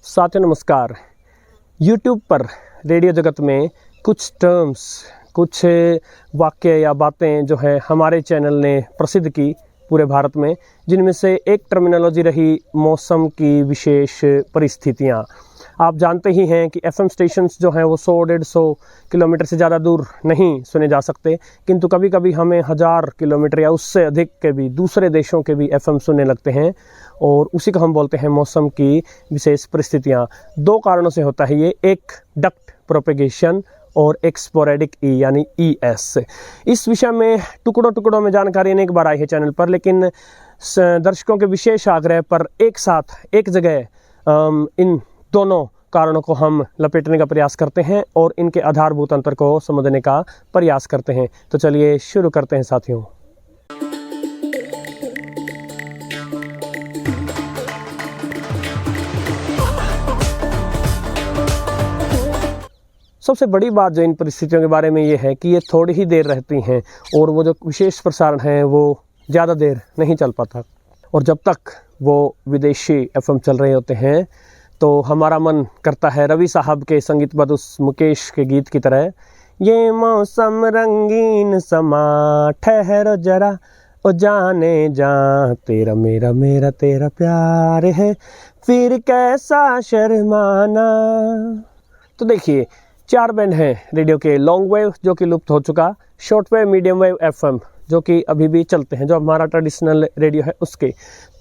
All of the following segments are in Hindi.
साथियों नमस्कार। YouTube पर रेडियो जगत में कुछ टर्म्स, कुछ वाक्य या बातें जो है हमारे चैनल ने प्रसिद्ध की पूरे भारत में, जिनमें से एक टर्मिनोलॉजी रही मौसम की विशेष परिस्थितियाँ। आप जानते ही हैं कि FM स्टेशंस जो हैं वो 100-150 किलोमीटर से ज़्यादा दूर नहीं सुने जा सकते, किंतु कभी कभी हमें 1000 किलोमीटर या उससे अधिक के भी दूसरे देशों के भी FM सुनने लगते हैं, और उसी को हम बोलते हैं मौसम की विशेष परिस्थितियाँ। दो कारणों से होता है ये, एक डक्ट प्रोपेगेशन और एक स्पोरेडिक ई यानी ES। इस विषय में टुकड़ों टुकड़ों में जानकारी अनेक बार आई है चैनल पर, लेकिन दर्शकों के विशेष आग्रह पर एक साथ एक जगह इन दोनों कारणों को हम लपेटने का प्रयास करते हैं और इनके आधारभूत अंतर को समझने का प्रयास करते हैं। तो चलिए शुरू करते हैं साथियों। सबसे बड़ी बात जो इन परिस्थितियों के बारे में ये है कि ये थोड़ी ही देर रहती हैं और वो जो विशेष प्रसारण है वो ज़्यादा देर नहीं चल पाता, और जब तक वो विदेशी FM चल रहे होते हैं तो हमारा मन करता है रवि साहब के संगीतबद्ध उस मुकेश के गीत की तरह, ये मौसम रंगीन समा ठहरो जरा ओ जाने जा, तेरा मेरा मेरा तेरा प्यार है फिर कैसा शर्माना। तो देखिए, 4 बैंड हैं रेडियो के। लॉन्ग वेव जो कि लुप्त हो चुका, short wave, medium wave, FM जो कि अभी भी चलते हैं, जो हमारा ट्रेडिशनल रेडियो है उसके।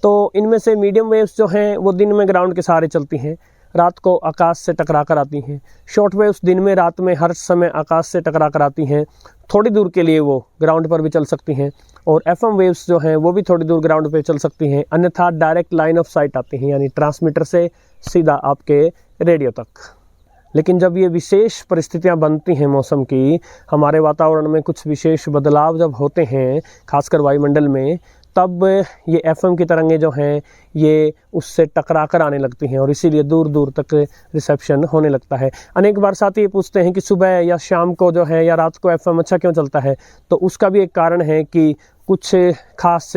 तो इनमें से मीडियम वेव्स जो हैं वो दिन में ग्राउंड के सहारे चलती हैं, रात को आकाश से टकरा कर आती हैं। शॉर्ट वेव्स दिन में रात में हर समय आकाश से टकरा कर आती हैं, थोड़ी दूर के लिए वो ग्राउंड पर भी चल सकती हैं। और FM वेव्स जो हैं वो भी थोड़ी दूर ग्राउंड पे चल सकती हैं, अन्यथा डायरेक्ट लाइन ऑफ साइट आती हैं, यानी ट्रांसमीटर से सीधा आपके रेडियो तक। लेकिन जब ये विशेष परिस्थितियां बनती हैं मौसम की, हमारे वातावरण में कुछ विशेष बदलाव जब होते हैं, खासकर वायुमंडल में, तब ये FM की तरंगें जो हैं ये उससे टकरा कर आने लगती हैं और इसीलिए दूर दूर तक रिसेप्शन होने लगता है। अनेक बार साथी ये पूछते हैं कि सुबह या शाम को जो है या रात को FM अच्छा क्यों चलता है, तो उसका भी एक कारण है कि कुछ खास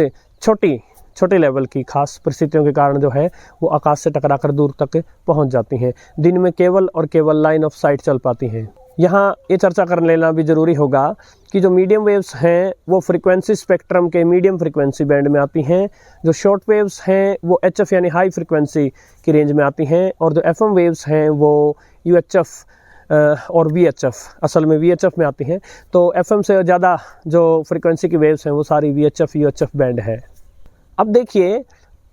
छोटे लेवल की खास परिस्थितियों के कारण जो है वो आकाश से टकराकर दूर तक पहुंच जाती हैं। दिन में केवल और केवल लाइन ऑफ साइट चल पाती हैं। यहाँ ये चर्चा कर लेना भी ज़रूरी होगा कि जो मीडियम वेव्स हैं वो फ्रीक्वेंसी स्पेक्ट्रम के मीडियम फ्रीक्वेंसी बैंड में आती हैं, जो शॉर्ट वेव्स हैं वो HF यानी हाई फ्रीक्वेंसी की रेंज में आती हैं, और जो FM वेव्स हैं वो UHF और VHF, असल में VHF में आती हैं। तो FM से ज़्यादा जो फ्रीक्वेंसी की वेव्स हैं वो सारी VHF UHF बैंड है। अब देखिए,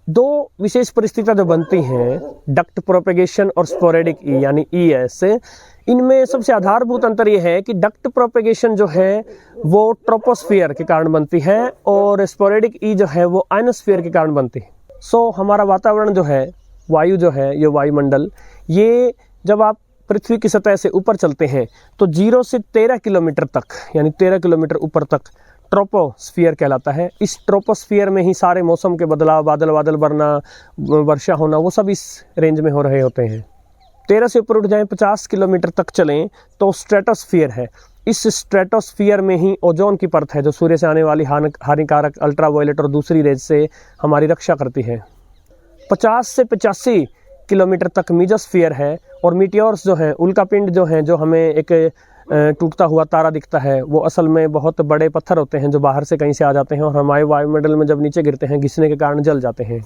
दो विशेष परिस्थितियां जो बनती हैं, डक्ट प्रोपेगेशन और स्पोरेडिक ई यानी ES, इनमें सबसे आधारभूत अंतर यह है कि डक्ट प्रोपेगेशन जो है वो ट्रोपोस्फियर के कारण बनती है और स्पोरेडिक ई जो है वो आयनोस्फीयर के कारण बनती है। सो हमारा वातावरण जो है, वायु जो है, ये वायुमंडल, ये जब आप पृथ्वी की सतह से ऊपर चलते हैं तो 0 से 13 किलोमीटर तक, यानी 13 किलोमीटर ऊपर तक ट्रोपोस्फियर कहलाता है। इस ट्रोपोस्फियर में ही सारे मौसम के बदलाव, बादल बनना, वर्षा होना, वो सब इस रेंज में हो रहे होते हैं। 13 से ऊपर उठ जाएं, 50 किलोमीटर तक चलें तो स्ट्रेटोस्फियर है। इस स्ट्रेटोस्फियर में ही ओजोन की परत है, जो सूर्य से आने वाली हानिकारक अल्ट्रावायलेट और दूसरी रेज से हमारी रक्षा करती है। 50 से 85 किलोमीटर तक मीजोस्फियर है, और मीटियोर्स जो हैं, उल्कापिंड जो हैं, जो हमें एक टूटता हुआ तारा दिखता है, वो असल में बहुत बड़े पत्थर होते हैं जो बाहर से कहीं से आ जाते हैं और हमारे वायुमंडल में जब नीचे गिरते हैं घिसने के कारण जल जाते हैं,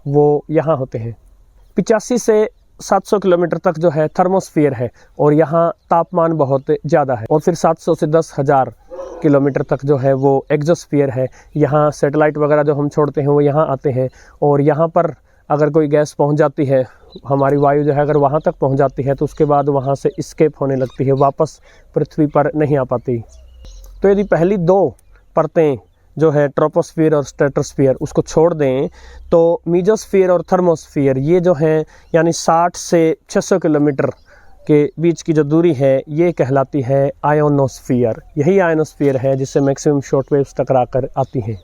वो यहाँ होते हैं। 85 से 700 किलोमीटर तक जो है थर्मोस्फियर है, और यहाँ तापमान बहुत ज़्यादा है। और फिर 700 से 10,000 किलोमीटर तक जो है वो एक्सोस्फियर है। यहाँ सैटेलाइट वगैरह जो हम छोड़ते हैं वो यहाँ आते हैं, और यहाँ पर अगर कोई गैस पहुँच जाती है, हमारी वायु जो है अगर वहाँ तक पहुँच जाती है तो उसके बाद वहाँ से एस्केप होने लगती है, वापस पृथ्वी पर नहीं आ पाती। तो यदि पहली 2 परतें जो है ट्रोपोस्फियर और स्ट्रेटोस्फियर उसको छोड़ दें तो मीजोस्फियर और थर्मोस्फियर ये जो हैं, यानी 60 से 600 किलोमीटर के बीच की जो दूरी है ये कहलाती है आयोनोस्फियर। यही आयोनोस्फियर है जिससे मैक्सिमम शॉर्ट वेव्स टकरा कर आती हैं।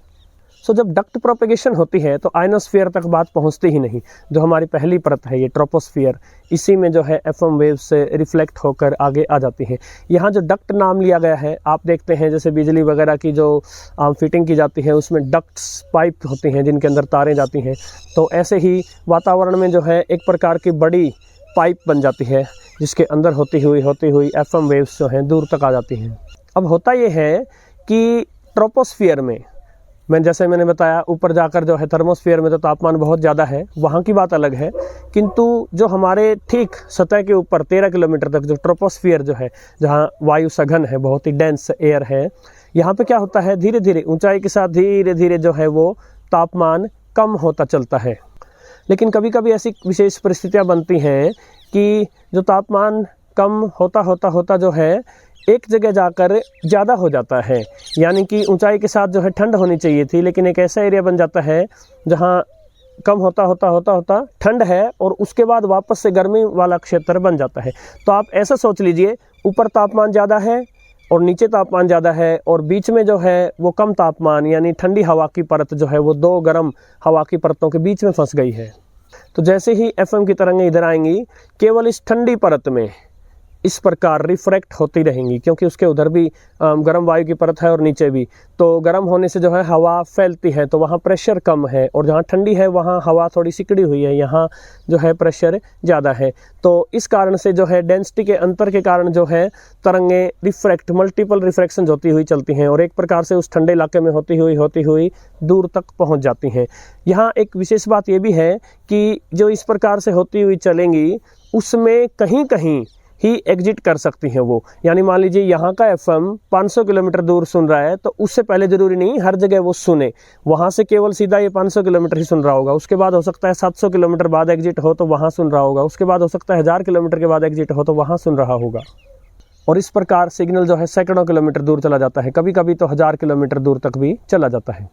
सो जब डक्ट प्रोपेगेशन होती है तो आयनोस्फीयर तक बात पहुंचती ही नहीं। जो हमारी पहली परत है ये ट्रोपोस्फियर, इसी में जो है FM वेव्स से रिफ्लेक्ट होकर आगे आ जाती है। यहाँ जो डक्ट नाम लिया गया है, आप देखते हैं जैसे बिजली वगैरह की जो फिटिंग की जाती है उसमें डक्ट्स पाइप होती हैं जिनके अंदर तारें जाती हैं। तो ऐसे ही वातावरण में जो है एक प्रकार की बड़ी पाइप बन जाती है जिसके अंदर होती हुई एफएम वेव्स जो हैं दूर तक आ जाती हैं। अब होता ये है कि ट्रोपोस्फियर में, जैसे मैंने बताया, ऊपर जाकर जो है थर्मोस्फियर में तो तापमान बहुत ज़्यादा है, वहाँ की बात अलग है। किंतु जो हमारे ठीक सतह के ऊपर 13 किलोमीटर तक जो ट्रोपोस्फियर जो है, जहाँ वायु सघन है, बहुत ही डेंस एयर है, यहाँ पे क्या होता है, धीरे धीरे ऊंचाई के साथ धीरे धीरे जो है वो तापमान कम होता चलता है। लेकिन कभी कभी ऐसी विशेष परिस्थितियाँ बनती हैं कि जो तापमान कम होता जो है एक जगह जाकर ज़्यादा हो जाता है। यानी कि ऊंचाई के साथ जो है ठंड होनी चाहिए थी, लेकिन एक ऐसा एरिया बन जाता है जहाँ कम होता ठंड है और उसके बाद वापस से गर्मी वाला क्षेत्र बन जाता है। तो आप ऐसा सोच लीजिए, ऊपर तापमान ज़्यादा है और नीचे तापमान ज़्यादा है और बीच में जो है वो कम तापमान यानी ठंडी हवा की परत जो है वो दो गर्म हवा की परतों के बीच में फंस गई है। तो जैसे ही एफएम की तरंगें इधर आएंगी, केवल इस ठंडी परत में इस प्रकार रिफ्रैक्ट होती रहेंगी, क्योंकि उसके उधर भी गर्म वायु की परत है और नीचे भी, तो गर्म होने से जो है हवा फैलती है, तो वहाँ प्रेशर कम है, और जहाँ ठंडी है वहाँ हवा थोड़ी सिकड़ी हुई है, यहाँ जो है प्रेशर ज़्यादा है। तो इस कारण से जो है डेंसिटी के अंतर के कारण जो है तरंगें मल्टीपल रिफ्रैक्शन होती हुई चलती हैं और एक प्रकार से उस ठंडे इलाके में होती हुई दूर तक पहुँच जाती हैं। यहाँ एक विशेष बात ये भी है कि जो इस प्रकार से होती हुई चलेंगी उसमें कहीं कहीं ही एग्जिट कर सकती हैं वो। यानी मान लीजिए यहाँ का एफएम 500 किलोमीटर दूर सुन रहा है, तो उससे पहले ज़रूरी नहीं हर जगह वो सुने, वहाँ से केवल सीधा ये 500 किलोमीटर ही सुन रहा होगा। उसके बाद हो सकता है 700 किलोमीटर बाद एग्जिट हो तो वहाँ सुन रहा होगा, उसके बाद हो सकता है 1000 किलोमीटर के बाद एग्जिट हो तो वहाँ सुन रहा होगा। और इस प्रकार सिग्नल जो है सैकड़ों किलोमीटर दूर चला जाता है, कभी कभी तो 1000 किलोमीटर दूर तक भी चला जाता है।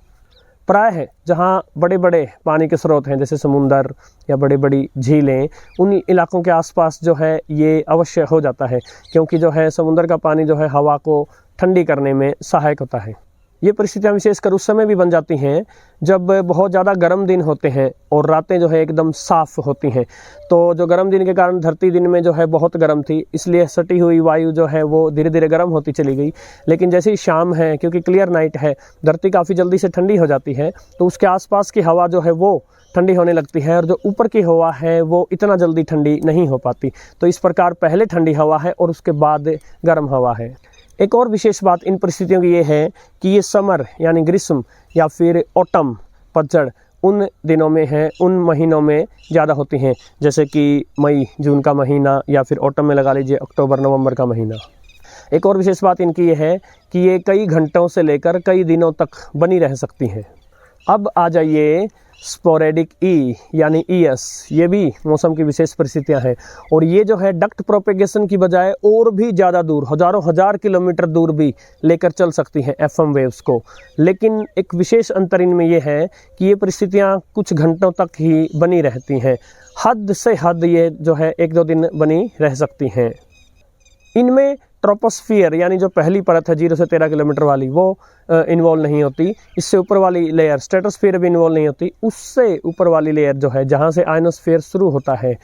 प्रायः जहाँ बड़े बड़े पानी के स्रोत हैं जैसे समुंदर या बड़ी बड़ी झीलें, उन इलाकों के आसपास जो है ये अवश्य हो जाता है, क्योंकि जो है समुंदर का पानी जो है हवा को ठंडी करने में सहायक होता है। ये परिस्थितियाँ विशेषकर उस समय भी बन जाती हैं जब बहुत ज़्यादा गर्म दिन होते हैं और रातें जो है एकदम साफ़ होती हैं। तो जो गर्म दिन के कारण धरती दिन में जो है बहुत गर्म थी, इसलिए सटी हुई वायु जो है वो धीरे धीरे गर्म होती चली गई। लेकिन जैसे ही शाम है, क्योंकि क्लियर नाइट है, धरती काफ़ी जल्दी से ठंडी हो जाती है, तो उसके आसपास की हवा जो है वो ठंडी होने लगती है और जो ऊपर की हवा है वो इतना जल्दी ठंडी नहीं हो पाती। तो इस प्रकार पहले ठंडी हवा है और उसके बाद गर्म हवा है। एक और विशेष बात इन परिस्थितियों की ये है कि ये समर यानी ग्रीष्म या फिर ऑटम पतझड़ उन दिनों में है, उन महीनों में ज़्यादा होती हैं, जैसे कि मई जून का महीना या फिर ऑटम में लगा लीजिए अक्टूबर नवंबर का महीना। एक और विशेष बात इनकी ये है कि ये कई घंटों से लेकर कई दिनों तक बनी रह सकती हैं। अब आ जाइए स्पोरेडिक ई यानी ईएस, ये भी मौसम की विशेष परिस्थितियां हैं और ये जो है डक्ट प्रोपेगेशन की बजाय और भी ज़्यादा दूर, हजारों हजार किलोमीटर दूर भी लेकर चल सकती हैं एफएम वेव्स को। लेकिन एक विशेष अंतर इनमें ये है कि ये परिस्थितियां कुछ घंटों तक ही बनी रहती हैं, हद से हद ये जो है 1-2 दिन बनी रह सकती हैं। इनमें ट्रोपोस्फियर यानी जो पहली परत है 0 से 13 किलोमीटर वाली, वो इन्वॉल्व नहीं होती। इससे ऊपर वाली लेयर स्ट्रेटोस्फीयर भी इन्वॉल्व नहीं होती। उससे ऊपर वाली लेयर जो है जहाँ से आयनोस्फीयर शुरू होता है,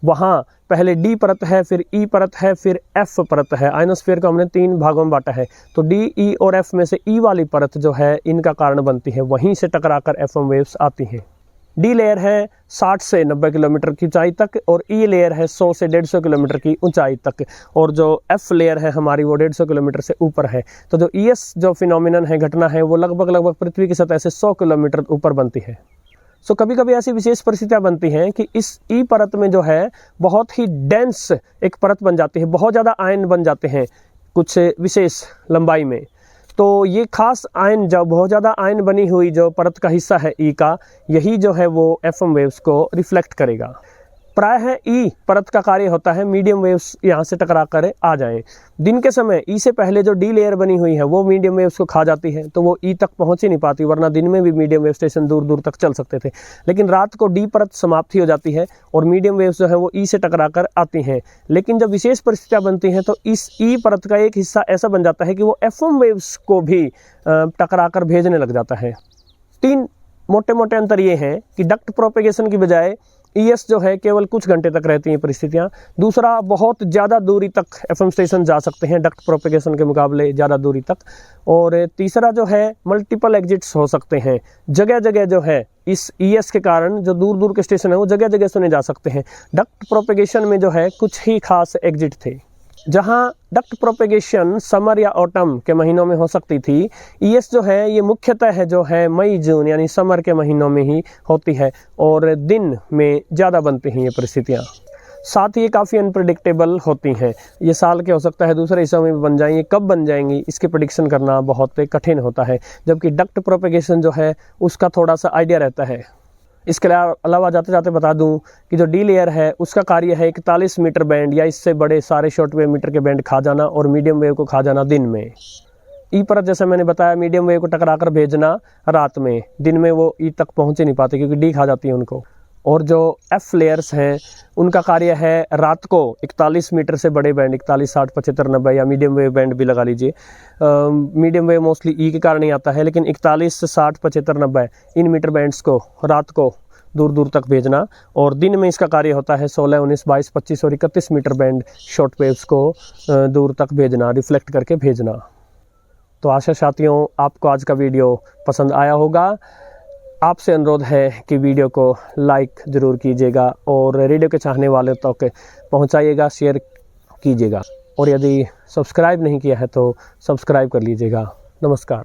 वहाँ पहले डी परत है, फिर ई परत है, फिर एफ परत है। आयनोस्फीयर को हमने 3 भागों में बांटा है, तो डी, ई और एफ में से ई वाली परत जो है इनका कारण बनती है, वहीं से टकराकर एफएम वेव्स आती हैं। डी लेयर है 60 से 90 किलोमीटर की ऊंचाई तक और ई लेयर है 100 से 150 किलोमीटर की ऊंचाई तक, और जो एफ लेयर है हमारी वो 150 किलोमीटर से ऊपर है। तो जो ईएस जो फिनोमिनन है, घटना है, वो लगभग पृथ्वी की सतह से 100 किलोमीटर ऊपर बनती है। सो कभी कभी ऐसी विशेष परिस्थितियां बनती हैं कि इस ई परत में जो है बहुत ही डेंस एक परत बन जाती है, बहुत ज़्यादा आयन बन जाते हैं कुछ विशेष लंबाई में। तो ये खास आयन, जब बहुत ज़्यादा आयन बनी हुई जो परत का हिस्सा है ई का, यही जो है वो एफएम वेव्स को रिफ्लेक्ट करेगा। प्रायः ई परत का कार्य होता है मीडियम वेव्स यहाँ से टकरा कर आ जाएं। दिन के समय ई से पहले जो डी लेयर बनी हुई है वो मीडियम वेव्स को खा जाती है, तो वो ई तक पहुँच ही नहीं पाती, वरना दिन में भी मीडियम वेव स्टेशन दूर दूर तक चल सकते थे। लेकिन रात को डी परत समाप्ति हो जाती है और मीडियम वेव्स जो है वो ई से टकरा कर आती हैं। लेकिन जब विशेष परिस्थितियाँ बनती हैं तो इस ई परत का एक हिस्सा ऐसा बन जाता है कि वो एफएम वेव्स को भी टकरा कर भेजने लग जाता है। 3 मोटे मोटे अंतर ये हैं कि डक्ट प्रोपेगेशन की बजाय ES जो है केवल कुछ घंटे तक रहती हैं परिस्थितियाँ। दूसरा, बहुत ज़्यादा दूरी तक FM स्टेशन जा सकते हैं डक्ट प्रोपेगेशन के मुकाबले ज़्यादा दूरी तक। और तीसरा जो है मल्टीपल एग्जिट्स हो सकते हैं, जगह जगह जो है इस ES के कारण जो दूर दूर के स्टेशन हैं वो जगह जगह सुने जा सकते हैं। डक्ट प्रोपेगेशन में जो है कुछ ही खास एग्जिट थे। जहां डक्ट प्रोपेगेशन समर या ऑटम के महीनों में हो सकती थी, ES जो है ये मुख्यतः है जो है मई जून यानी समर के महीनों में ही होती है और दिन में ज़्यादा बनती हैं ये परिस्थितियाँ। साथ ही ये काफ़ी अनप्रेडिक्टेबल होती हैं। ये साल के हो सकता है दूसरे हिस्सों में भी बन जाएंगी, कब बन जाएंगी इसकी प्रेडिक्शन करना बहुत कठिन होता है, जबकि डक्ट प्रोपेगेशन जो है उसका थोड़ा सा आइडिया रहता है। इसके अलावा जाते जाते बता दूं कि जो डी लेयर है उसका कार्य है 41 मीटर बैंड या इससे बड़े सारे शॉर्ट वेव मीटर के बैंड खा जाना और मीडियम वेव को खा जाना दिन में। ई परत जैसे मैंने बताया मीडियम वेव को टकरा कर भेजना रात में, दिन में वो ई तक पहुंच ही नहीं पाते क्योंकि डी खा जाती है उनको। और जो एफ लेयर्स हैं उनका कार्य है रात को 41 मीटर से बड़े बैंड 41, 60, 75, 90 या मीडियम वेव बैंड भी लगा लीजिए। मीडियम वेव मोस्टली ई के कारण ही आता है, लेकिन 41 से 60, 75, 90 इन मीटर बैंड्स को रात को दूर दूर तक भेजना। और दिन में इसका कार्य होता है 16, 19, 22, 25 और 31 मीटर बैंड शॉर्ट वेव्स को दूर तक भेजना, रिफ्लेक्ट करके भेजना। तो आशा साथियों आपको आज का वीडियो पसंद आया होगा। आपसे अनुरोध है कि वीडियो को लाइक ज़रूर कीजिएगा और रेडियो के चाहने वाले तक पहुंचाइएगा, शेयर कीजिएगा। और यदि सब्सक्राइब नहीं किया है तो सब्सक्राइब कर लीजिएगा। नमस्कार।